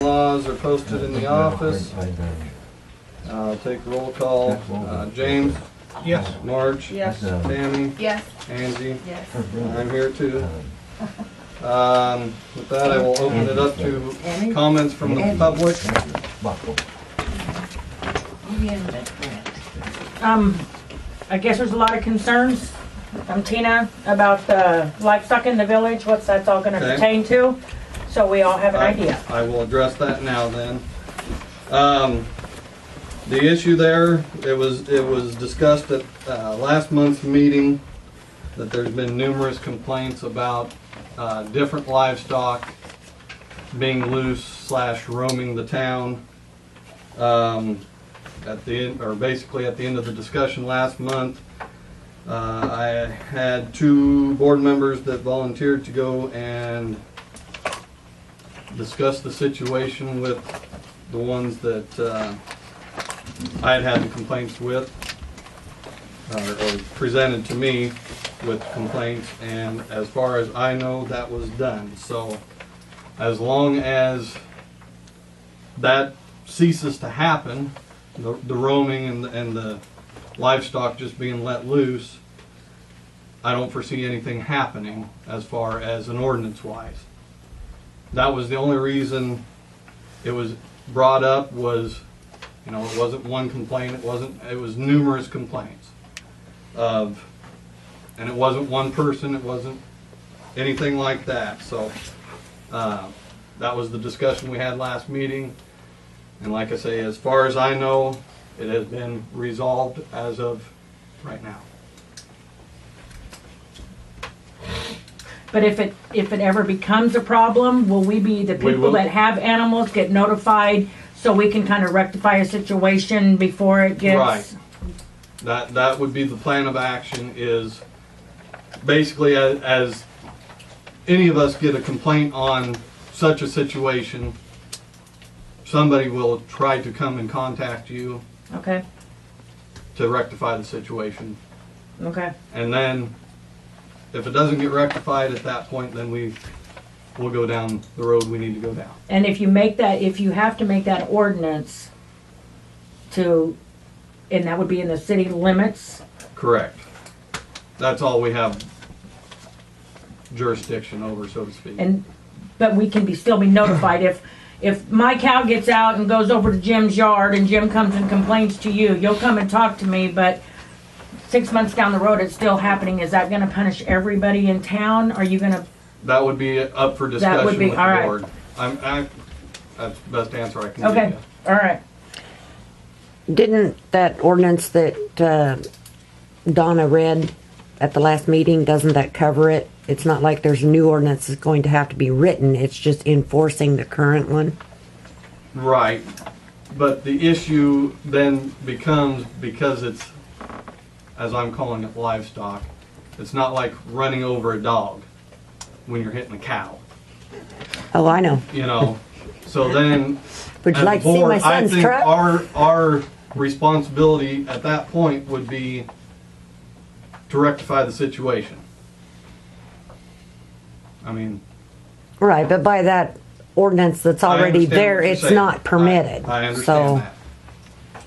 Laws are posted in the office. I'll take roll call. James? Yes. Marge? Yes. Tammy? Yes. Angie? Yes. I'm here too. With that, I will open it up to comments from the public. I guess there's a lot of concerns from Tina about the livestock in the village, what's that's all gonna Okay. pertain to, so we all have an idea. I will address that now then. The issue there, it was discussed at last month's meeting that there's been numerous complaints about different livestock being loose / roaming the town. Basically at the end of the discussion last month, I had 2 board members that volunteered to go and discuss the situation with the ones that I had the complaints with, or presented to me with complaints, and as far as I know, that was done. So as long as that ceases to happen, the roaming and the livestock just being let loose, I don't foresee anything happening as far as an ordinance wise. That was the only reason it was brought up, was, you know, it wasn't one complaint, it was numerous complaints and it wasn't one person, it wasn't anything like that. So that was the discussion we had last meeting. And like I say, as far as I know, it has been resolved as of right now. But if it ever becomes a problem, will we be the We people will. that have animals get notified so we can kind of rectify a situation before it gets? Right. That would be the plan of action, is basically as any of us get a complaint on such a situation, somebody will try to come and contact you Okay, to rectify the situation. okay. And then if it doesn't get rectified at that point, then we'll go down the road we need to go down. And if you have to make that ordinance and that would be in the city limits? Correct. That's all we have jurisdiction over, so to speak. But we can still be notified if my cow gets out and goes over to Jim's yard and Jim comes and complains to you, you'll come and talk to me, but 6 months down the road it's still happening. Is that gonna punish everybody in town? Are you gonna? That would be up for discussion would be- with all the right. board. That's the best answer I can give Okay, you. all right. Didn't that ordinance that Donna read at the last meeting, doesn't that cover it? It's not like there's a new ordinance that's going to have to be written, it's just enforcing the current one? Right. But the issue then becomes, because it's, as I'm calling it, livestock, it's not like running over a dog when you're hitting a cow, Oh, I know. you know? So then, Would you as like a to see board, my I son's think truck? our responsibility at that point would be to rectify the situation. I mean, Right, but by that ordinance that's I already understand there, what you're it's saying. not permitted. I understand So that.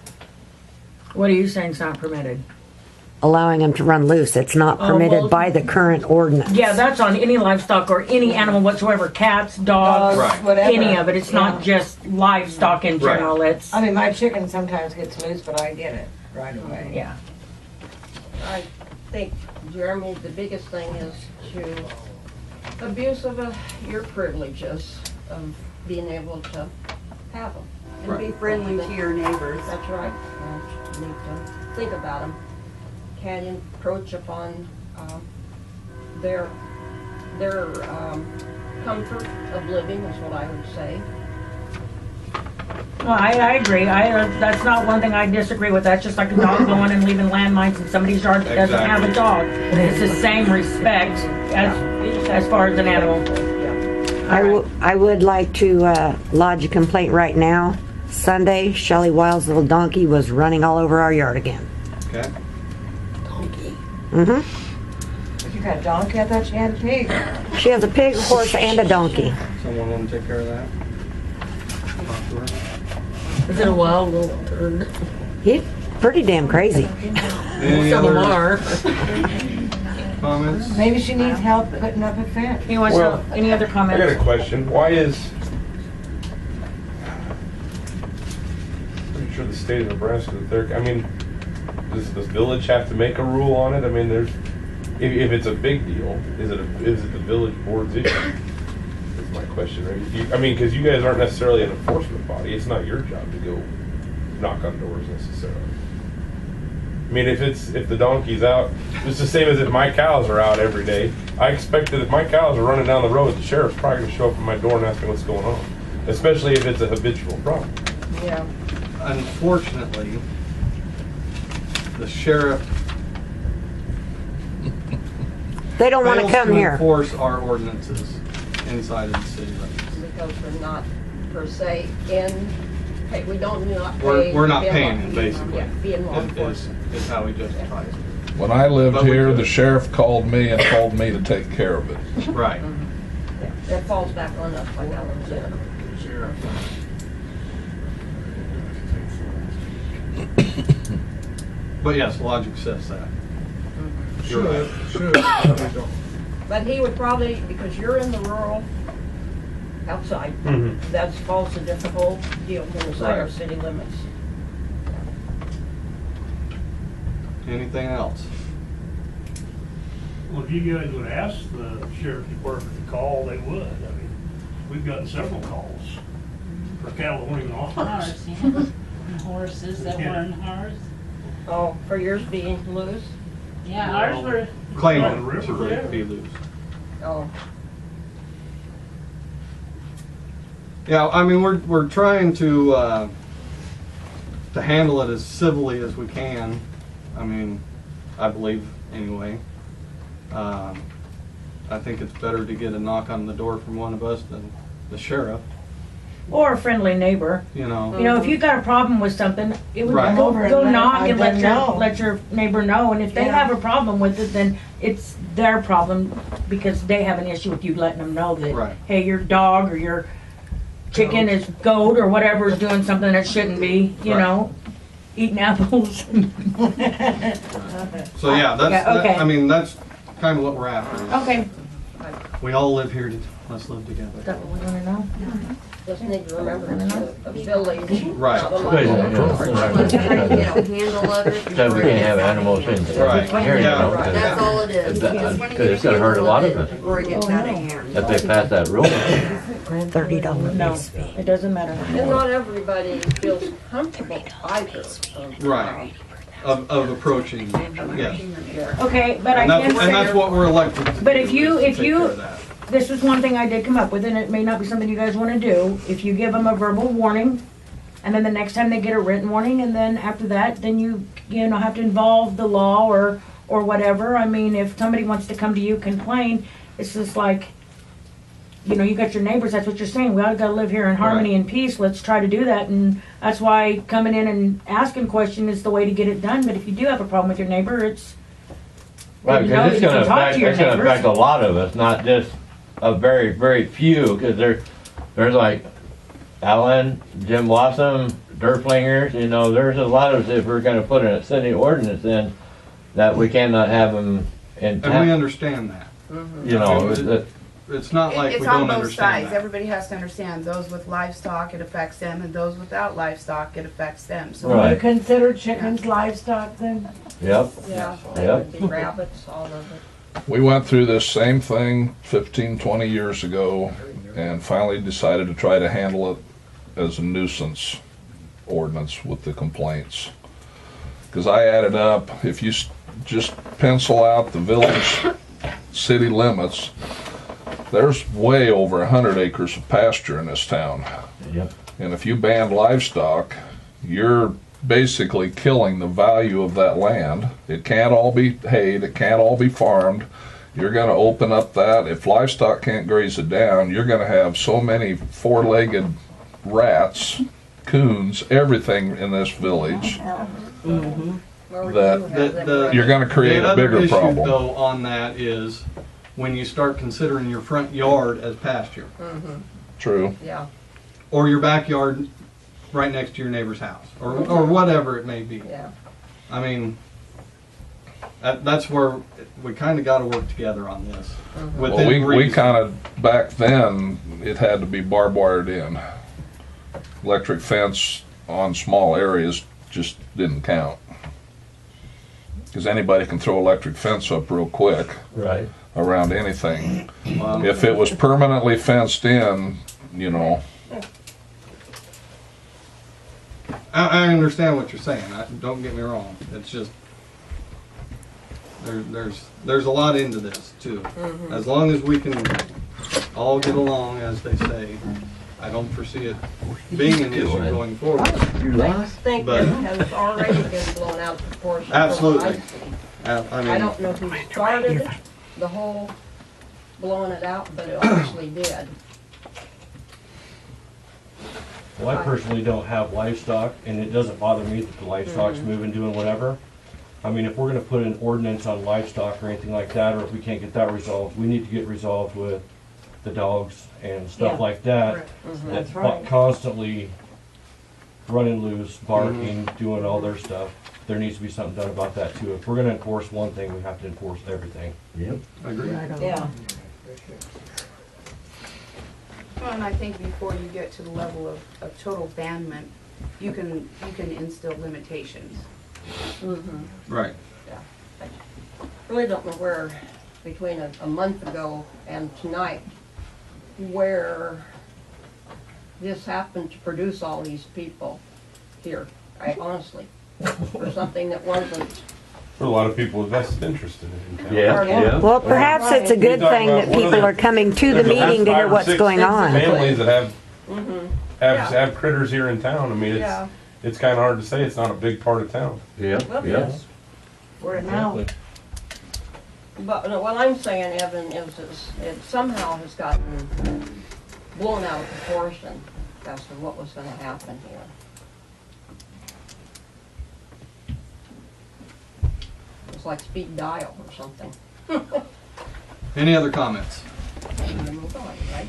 What are you saying is not permitted? allowing them to run loose, it's not Oh, permitted well- by the current ordinance. Yeah, that's on any livestock or any animal whatsoever, cats, dogs, Right. Whatever. any of it. It's not just livestock in Right. general, it's, I mean, my chicken sometimes gets loose, but I get it right away. yeah. I think, Jeremy, the biggest thing is to abuse of your privileges of being able to have them. Right. Be friendly to your neighbors. That's right. You need to think about them. Can't encroach upon their comfort of living is what I would say. Well, I agree. That's not one thing I disagree with. That's just like a dog going and leaving landmines in somebody's yard that doesn't have a dog. It's the same respect as far as an animal. I would like to lodge a complaint right now. Sunday, Shelley Wild's little donkey was running all over our yard again. Okay. If you got a donkey, I thought you had a pig. She has a pig, a horse, and a donkey. Someone want to take care of that? Is it a wild little turd? He's pretty damn crazy. Any Some of them other are. comments? Maybe she needs help putting up a fence. He wants Well, to, any other I got a comments? question. Why is, pretty sure the state of Nebraska, I mean, does the village have to make a rule on it? I mean, if it's a big deal, is it the village board's issue? That's my question. Right? I mean, because you guys aren't necessarily an enforcement body. It's not your job to go knock on doors necessarily. I mean, if the donkey's out, it's the same as if my cows are out every day. I expect that if my cows are running down the road, the sheriff's probably going to show up at my door and ask me what's going on, especially if it's a habitual problem. Yeah. Unfortunately, the sheriff They don't want to fails come here. enforce our ordinances inside of the city limits. Because we're not per se we don't not pay. We're not being paying law- him, basically. Yeah, being law Is enforcement. how he justifies it. When I lived But we here, could. the sheriff called me and told me to take care of it. Right. Yeah, that falls back on us, like Alan said. But yes, logic says that. You're right. But he would probably, because you're in the rural, outside, that falls a difficult deal inside our Right. city limits. Anything else? Well, if you guys would ask the sheriff's department to call, they would. I mean, we've gotten several calls for cattle that weren't even ours. Ours, yeah. Horses that Yeah. weren't ours. Oh, for yours being loose? Yeah, ours were, Claiming Right, to river. be loose. Oh, Yeah, I mean, we're trying to handle it as civilly as we can. I mean, I believe anyway. I think it's better to get a knock on the door from one of us than the sheriff. Or a friendly neighbor. You know. You know, if you got a problem with something, it would Right. go, Over and go let- knock let and let them your know. let your neighbor know. And if they Yeah. have a problem with it, then it's their problem because they have an issue with you letting them know that Right. hey, your dog or your chicken is goat or whatever is doing something that shouldn't be. You Right. know, eating apples. So yeah, that's. Yeah, okay. I mean, that's kind of what we're after. Okay, We all live here. Let's live together. that's what we want to know. just need to remember it's a village. Right. not a Good, lot. handle of it. Because we can't have animals in Right. here, you Yeah. know. 'cause That's all it is. Because it's gonna hurt a lot of us Before it gets out of hand. if they pass that rule. $30 No, base fee. it doesn't matter. And not everybody feels comfortable either. Right. Of approaching. Yes. Okay, but I And can that's say, what we're elected to do. But if you- is to if take you- care of that. this was one thing I did come up with, and it may not be something you guys want to do. If you give them a verbal warning, and then the next time they get a written warning, and then after that, then you know have to involve the law or whatever. I mean, if somebody wants to come to you complain, it's just like, you know, you got your neighbors. That's what you're saying. We all got to live here in harmony and peace. Let's try to do that, and that's why coming in and asking question is the way to get it done. But if you do have a problem with your neighbor, it's Right, you know, because it's you gonna can talk affect, to your it's gonna neighbors. affect a lot of us, not just a very, very few, because there's like Alan, Jim Blossom, Derflingers, you know, there's a lot of us, if we're gonna put in a city ordinance in, that we cannot have them in And we town, understand that. you know, It's not like It's we on don't both understand sides. that. Everybody has to understand, those with livestock, it affects them, and those without livestock, it affects them. So Right. You consider chickens livestock then? yep, Yeah, Yep. there would be rabbits, all of it. We went through this same thing 15, 20 years ago and finally decided to try to handle it as a nuisance ordinance with the complaints. Because I added up, if you just pencil out the village city limits, there's way over 100 acres of pasture in this town. yep, And if you ban livestock, you're basically killing the value of that land. It can't all be hayed, it can't all be farmed. You're gonna open up that, if livestock can't graze it down, you're gonna have so many four-legged rats, coons, everything in this village. Where would That- you have them the- right? You're gonna create The a other bigger issue, problem. though, on that is when you start considering your front yard as pasture, True. Yeah, or your backyard right next to your neighbor's house, or whatever it may be. Yeah. I mean, that's where we kind of got to work together on this. Well, Within we reason. kind of, back then, it had to be barbed wired in. Electric fence on small areas just didn't count. Because anybody can throw electric fence up real quick Right. around anything. Well, If it was permanently fenced in, you know, I understand what you're saying. Don't get me wrong. It's just there's a lot into this too. As long as we can all get along, as they say, I don't foresee it being an issue going forward. I think But- it has already been blown out of proportion. Absolutely. I I mean, don't know who started it, the whole blowing it out, but it obviously did. Well, I personally don't have livestock, and it doesn't bother me that the livestock's moving, doing whatever. I mean, if we're gonna put an ordinance on livestock or anything like that, or if we can't get that resolved, we need to get resolved with the dogs and stuff Yeah. like that. That's That right. constantly running loose, barking, doing all their stuff. There needs to be something done about that too. If we're gonna enforce one thing, we have to enforce everything. Yep. agree. Yeah. Well, and I think before you get to the level of total banment, you can instill limitations. Right. Really don't know where, between a month ago and tonight, where this happened to produce all these people here, I honestly, for something that wasn't. For a lot of people with vested interest in it in town. Yeah, Pardon? yeah. Well, perhaps it's a good You're talking thing about that one of people the- are coming to the There's at meeting to least hear 5 or what's 6 going on. Families that have Yeah. have critters here in town. I mean, Yeah. it's kind of hard to say. It's not a big part of town. Yeah, Well, yeah. yes. We're now. But no, what I'm saying, Evan, is it somehow has gotten blown out of proportion as to what was gonna happen here. It's like speed dial or something. Any other comments? Move on, right?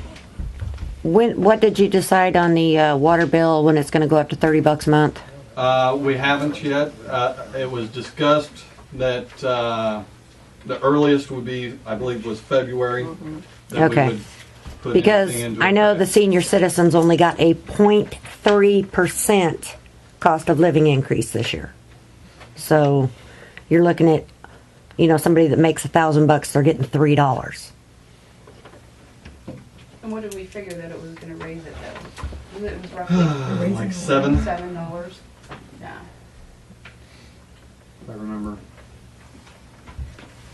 What did you decide on the water bill when it's going to go up to $30 a month? We haven't yet. It was discussed that the earliest would be, I believe, was February. That Okay. we would put Because anything into I know the effect. senior citizens only got a 0.3% cost of living increase this year. So you're looking at, somebody that makes $1,000, they're getting $3. And what did we figure that it was gonna raise it though? It was roughly Like $7, $7. Yeah. if I remember.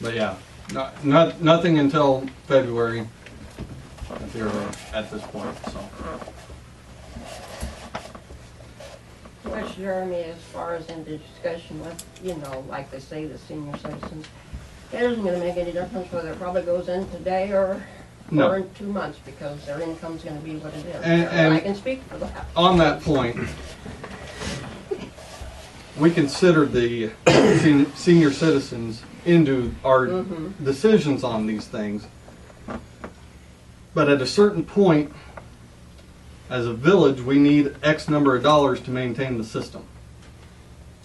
But yeah, nothing until February at this point. So Which, Jeremy, as far as in the discussion with, like they say, the senior citizens, it isn't gonna make any difference whether it probably goes in today or No. in 2 months, because their income's gonna be what it is. And I can speak for that. on that point, we considered the senior citizens into our decisions on these things. But at a certain point, as a village, we need X number of dollars to maintain the system.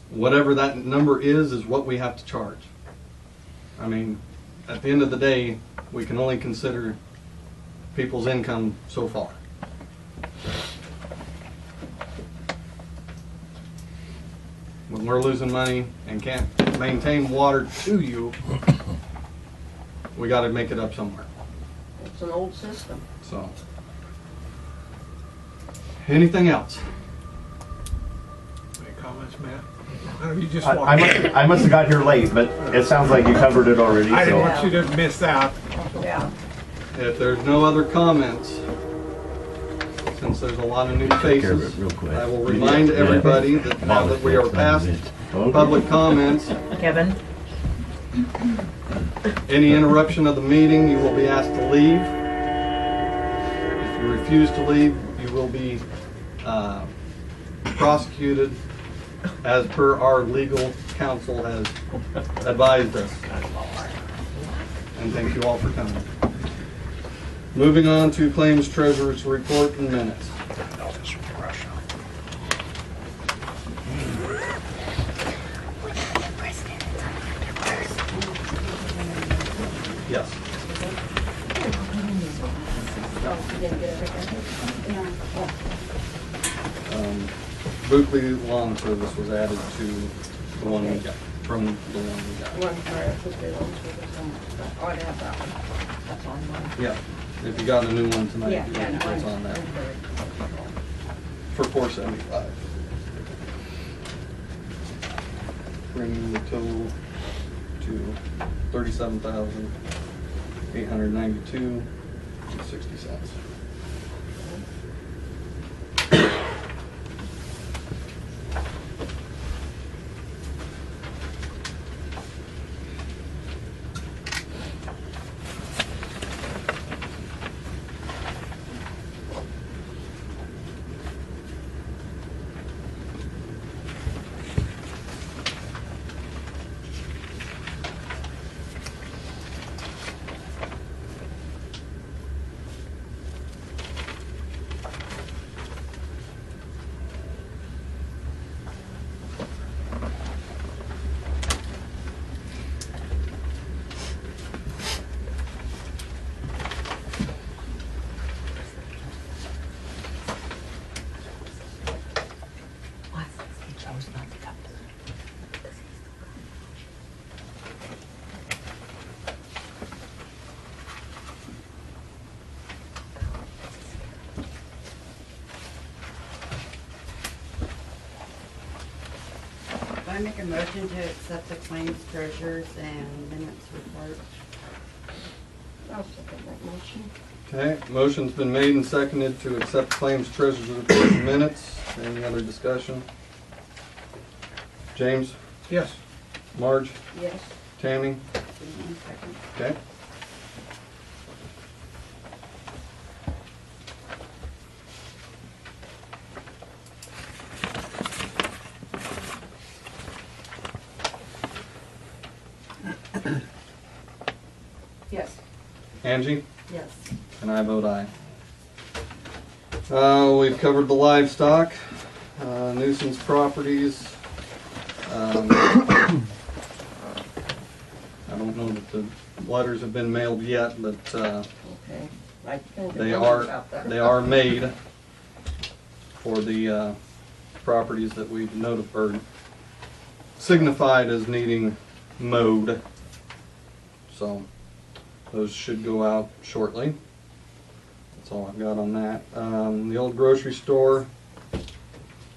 Whatever that number is what we have to charge. I mean, at the end of the day, we can only consider people's income so far. When we're losing money and can't maintain water to you, we gotta make it up somewhere, It's an old system. so. Anything else? Any comments, Matt? You just I walked. I must have got here late, but it sounds like you covered it already. I didn't So. want you to miss out. Yeah. If there's no other comments, since there's a lot of new faces, real quick. I will remind everybody that now that we are past public comments, Kevin? any interruption of the meeting, you will be asked to leave. If you refuse to leave, you will be prosecuted as per our legal counsel has advised us. And thank you all for coming. Moving on to claims treasurer's report and minutes. Buckley Lawn Service was added to the one we got, from the one we got. One, sorry, I put that on to this one. Oh, I have that one. That's on mine. Yeah, if you got a new one tonight, Yeah, yeah, no, it's on that, I'm very- for $475. Bringing the total to $37,892.60. I make a motion to accept the claims, treasurers, and minutes report. I'll second that motion. Okay, motion's been made and seconded to accept claims, treasurer's report, and minutes. Any other discussion? James? Yes. Marge? Yes. Tammy? 1 second. Okay. Yes. Angie? Yes. And I vote aye. We've covered the livestock, nuisance properties. I don't know that the letters have been mailed yet, but Okay. I kind of they wondered about that. are made for the properties that we've notified, signified as needing mowed. So those should go out shortly. That's all I've got on that. The old grocery store,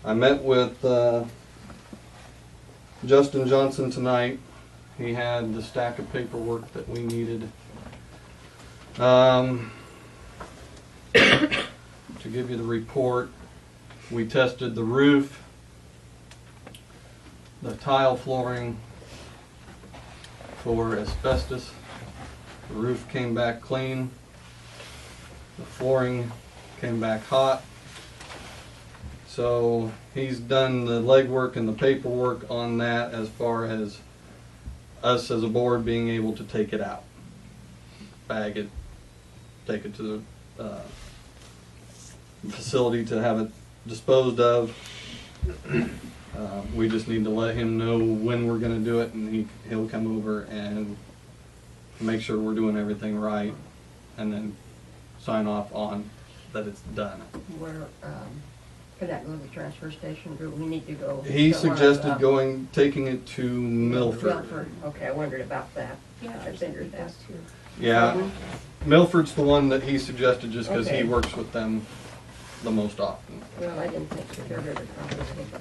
I met with Justin Johnson tonight. He had the stack of paperwork that we needed. To give you the report, we tested the roof, the tile flooring for asbestos. The roof came back clean. The flooring came back hot. So he's done the legwork and the paperwork on that as far as us as a board being able to take it out, bag it, take it to the facility to have it disposed of. We just need to let him know when we're going to do it, and he'll come over and make sure we're doing everything right, and then sign off on that it's done. Where, could that go to the transfer station? Do we need to go? He somewhere, suggested taking it to Milford. Milford. Okay, I wondered about that. Yeah, I figured that. Yeah, Milford's the one that he suggested just because he Okay. works with them the most often. Well, I didn't think so. They're really probably take it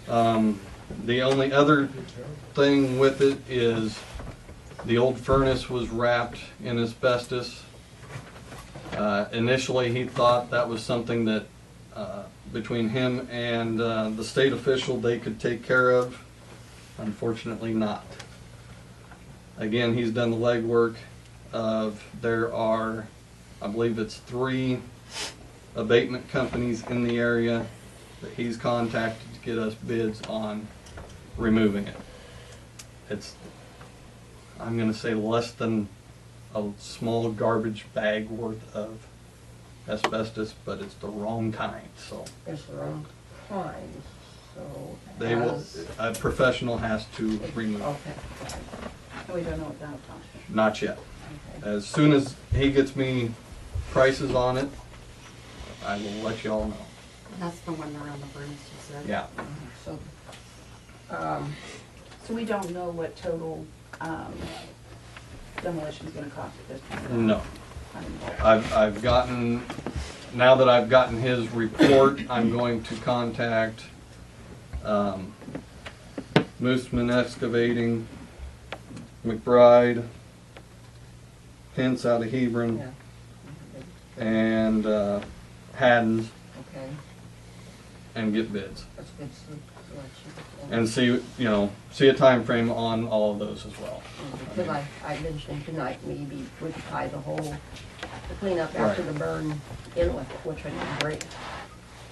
anyway. The only other thing with it is the old furnace was wrapped in asbestos. Initially, he thought that was something that between him and the state official they could take care of. Unfortunately not. Again, he's done the legwork of, there are, I believe it's 3 abatement companies in the area that he's contacted to get us bids on removing it. It's, I'm gonna say less than a small garbage bag worth of asbestos, but it's the wrong kind, so It's the wrong kind, so. they will, as- a professional has to remove it. Okay. We don't know what that costs. Not yet. Okay. As soon as he gets me prices on it, I will let you all know. That's the one around the burns, you said? Yeah. So, So we don't know what total, demolition's gonna cost at this point? No. I've gotten, now that I've gotten his report, I'm going to contact Mooseman Excavating, McBride, Hintz out of Hebron, yeah, and Haddon's, okay, and get bids. that's good selection. And see, see a time frame on all of those as well. Because I mentioned tonight, maybe we could tie the whole, the cleanup after Right. the burn in with it, which would be great.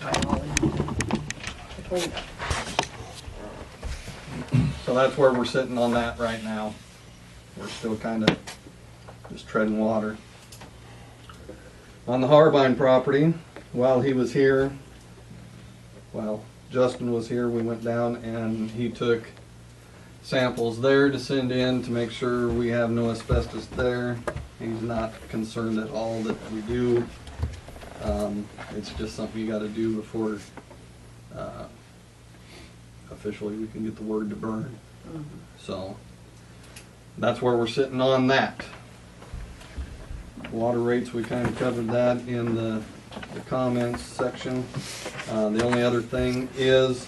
Tie it all in the cleanup. So that's where we're sitting on that right now. We're still kind of just treading water. On the Harbine property, while he was here, well, Justin was here, we went down and he took samples there to send in to make sure we have no asbestos there. He's not concerned at all that we do. It's just something you gotta do before officially we can get the word to burn. So that's where we're sitting on that. Water rates, we kind of covered that in the comments section. The only other thing is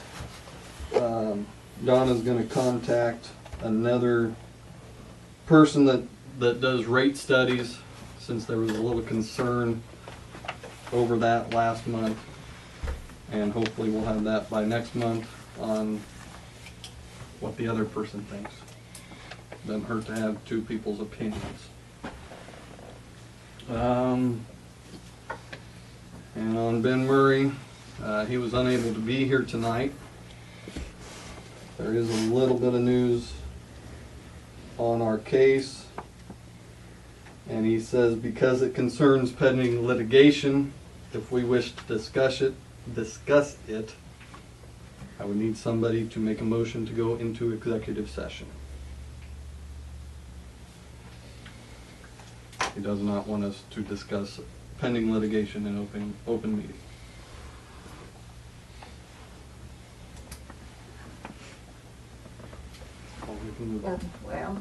Donna's going to contact another person that does rate studies, since there was a little concern over that last month, and hopefully we'll have that by next month on what the other person thinks. Doesn't hurt to have two people's opinions. And on Ben Murray, he was unable to be here tonight. There is a little bit of news on our case. And he says because it concerns pending litigation, if we wish to discuss it, I would need somebody to make a motion to go into executive session. He does not want us to discuss pending litigation in open meeting. Well,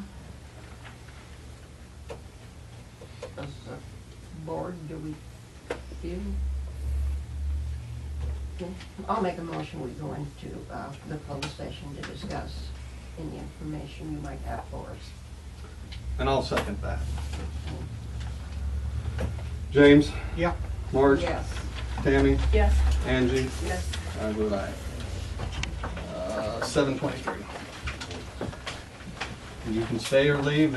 as a board, do we feel? I'll make a motion, we go into the closed session to discuss any information you might have for us. And I'll second that. James? Yeah. Marge? Yes. Tammy? Yes. Angie? Yes. I vote aye. 7:23. You can stay or leave.